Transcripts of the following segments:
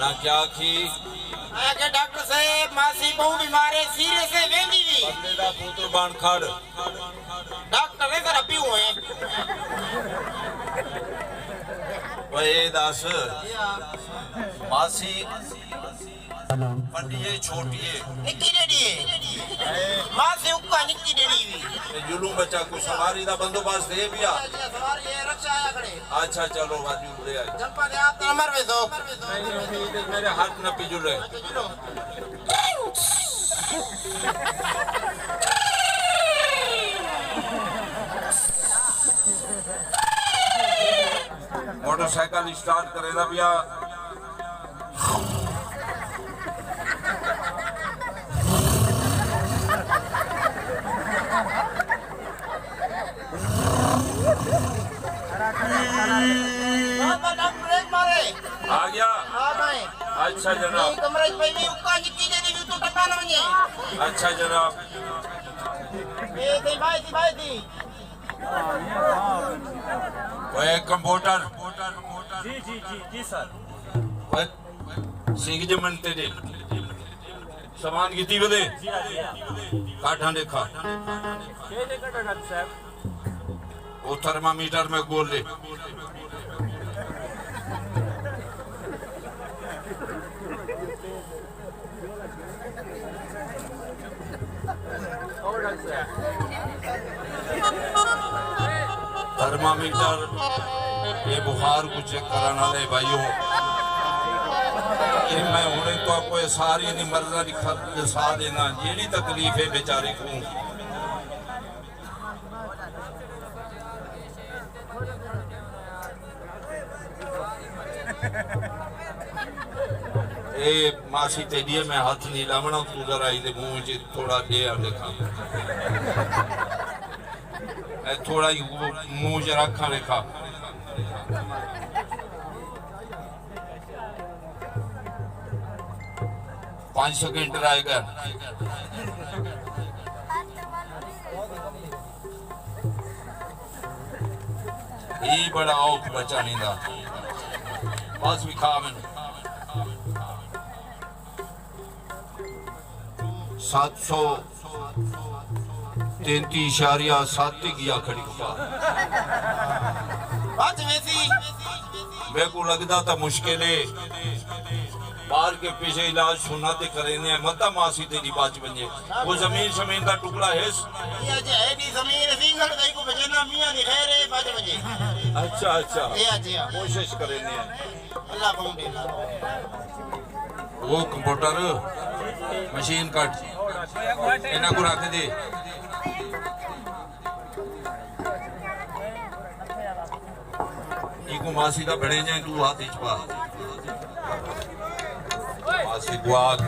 ना क्या की आगे डॉक्टर साहब मासी बहु बीमार है सीरियस है वेंदी भी बंदे दा पुत्र बन खड़ डॉक्टर है जरा पीऊ है वे दस मासी बड़ी छोटी है निक्की डेडी है मासी उक्का निक्की डेडी भी जुलू बच्चा को सवारी दा बंदोबस्त है भी आ सवारी है रक्षा आया खड़े अच्छा चलो वाजू ले आए जंपा दे आप नंबर वे दो नहीं मेरे हाथ न पिजुले मोटरसाइकिल स्टार्ट करेगा भैया आ गया अच्छा जनाब कमरे पे भी उक्का निक्की डेडी भी तो टपा न वने अच्छा जनाब ए दे भाई दी वो कंप्यूटर जी सर सिंह जमन तेरे सामान की बदे काठा देखा वो थर्मामीटर में गोल ले थर्मामीटर ये बुखार को चेक कराना ले भाइयों ये मैं उन्हें तो आपको सारी नहीं मर्जा दिखा देना जेड़ी तकलीफ है बेचारे को ए मासी तेरी मैं हाथ नहीं लावना तू जरा इधे मुंह च थोड़ा दे आ देखा थोड़ा ही मुंह च रखा देखा पांच सेकंड आएगा ये बड़ा औख बचा नहीं था बस भी खा मैंने 733.7 किया खड़ी मेरे को लगता था मुश्किल है बाहर के पीछे इलाज सुना ते करेने मता मासी तेरी बात बने वो जमीन का टुकड़ा है अच्छा कोशिश करेने वो कंप्यूटर मशीन कट इना को रख दे इको मासी का बड़े जाए तू हाथ पा मासी गुआख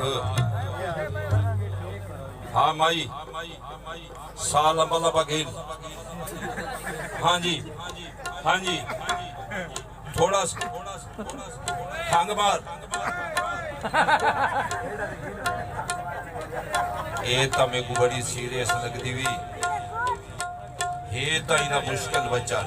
हाँ माई साल लंबा लंबा खेल हाँ जी थोड़ा खंग मार ये तो मेरे को बड़ी सीरियस लगती हुई ये तो इना मुश्किल बच्चा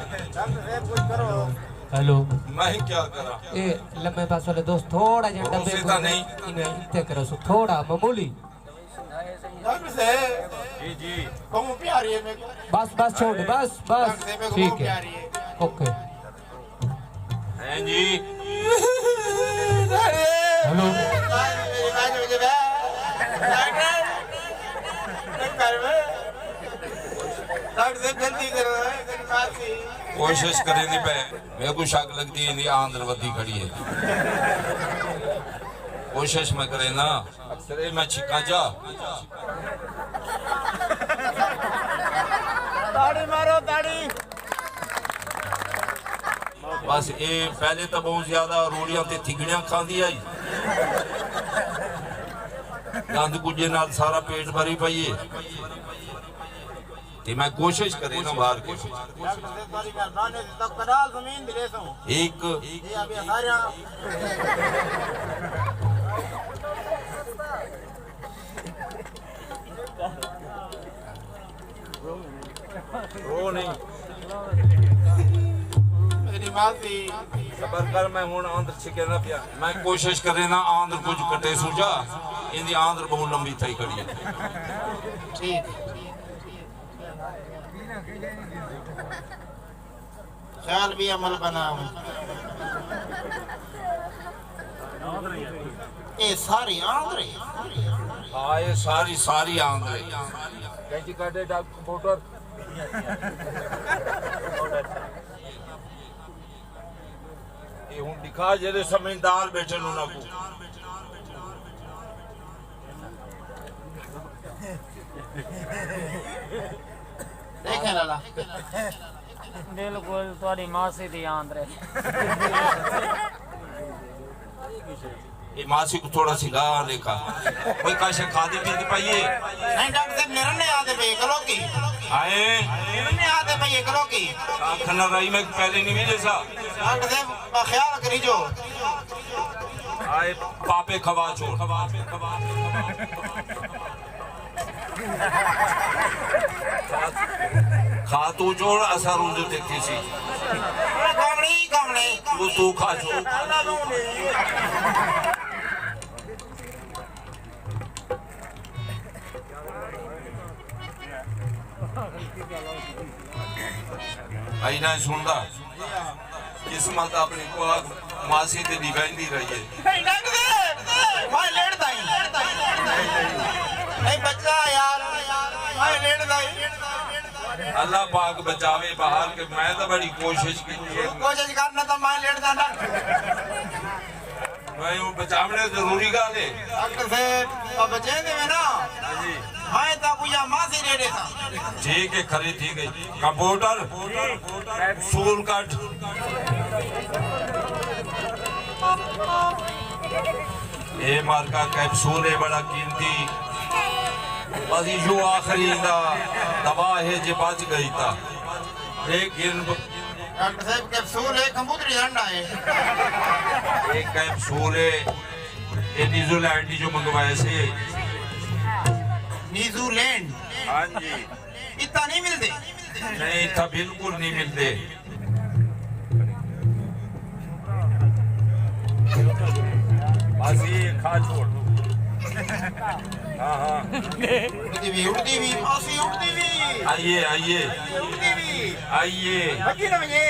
हेलो मैं क्या करा ए लम्बे पास वाले दोस्त थोड़ा जरा डब्बे को नहीं इतने करो सो थोड़ा मामूली जी बहु प्यारी है मेरे बस छोड़ बस ठीक है ओके हैं जी हेलो कोशिश करे नहीं पे मेरे को शक लगती है आंध्र वधी खड़ी है कोशिश मैं करे ना अक्सर मैं छिका जा ताड़ी मारो ताड़ी बस ये पहले तो बहुत ज्यादा रोड़ियां ते थिगड़ियां खांदी आई गंद गुजे नाल सारा पेट भरी पई है ते मैं कोशिश करे ना बाहर के एक रो नहीं मेरी मासी सबर कर मैं हूं आंध्र छिके ना पिया मैं कोशिश करे ना आंध्र कुछ कटे सूझा इंदी आंध्र बहुत लंबी थई खड़ी है ठीक ख्याल भी अमल बनाओ ये सारी आंध्र हाँ ये सारी आंध्र कैंची काटे डॉक्टर मोटर ये हूं दिखा जेरे समझदार बैठे ना को देखे लाला बिल्कुल थोड़ी मासी दी आंद्रे ये मासी को थोड़ा सिखा लेखा कोई काशा खादी पीती पाइए नहीं डॉक्टर साहब निरन्ने आते पे कलो की आए निरन्ने आते पे कलो की खाना रही में पहले नहीं मिले सा डॉक्टर साहब ख्याल करी जो आए पापे खवा छोड़ खातू जोड़ असर उन्हें देखती सी गामड़े तू खा छोड़ आई ना सुनदा किस्मत अपनी को मासी ते निभाईंदी रही है नहीं डॉक्टर साहब मैं लेटदा ही नहीं बच्चा यार मैं लेटदा ही अल्लाह पाक बचावे बाहर के मैं तो बड़ी कोशिश की कोशिश करना तो मैं लेटदा ना मैं वो बचावने जरूरी गाल है डॉक्टर साहब बचे दे में ना जी मैं तो कुया मासी लेटे था ठीक है खरी ठीक है कंप्यूटर कैप्सूल कट ये मार का कैप्सूल है बड़ा कीमती बस यो आखिरी ना दवा है जो बच गई था लेकिन डॉक्टर साहब कैप्सूल है कंप्यूटर झंडा है एक कैप्सूल है ये न्यूजीलैंड जो मंगवाए से न्यूजीलैंड हाँ जी इतना नहीं मिलते नहीं था बिल्कुल नहीं मिलते बस ये खा छोड़ हाँ हाँ उड़ती भी मासी उड़ती भी आइए आइए उड़ती भी आइए बची ना मुझे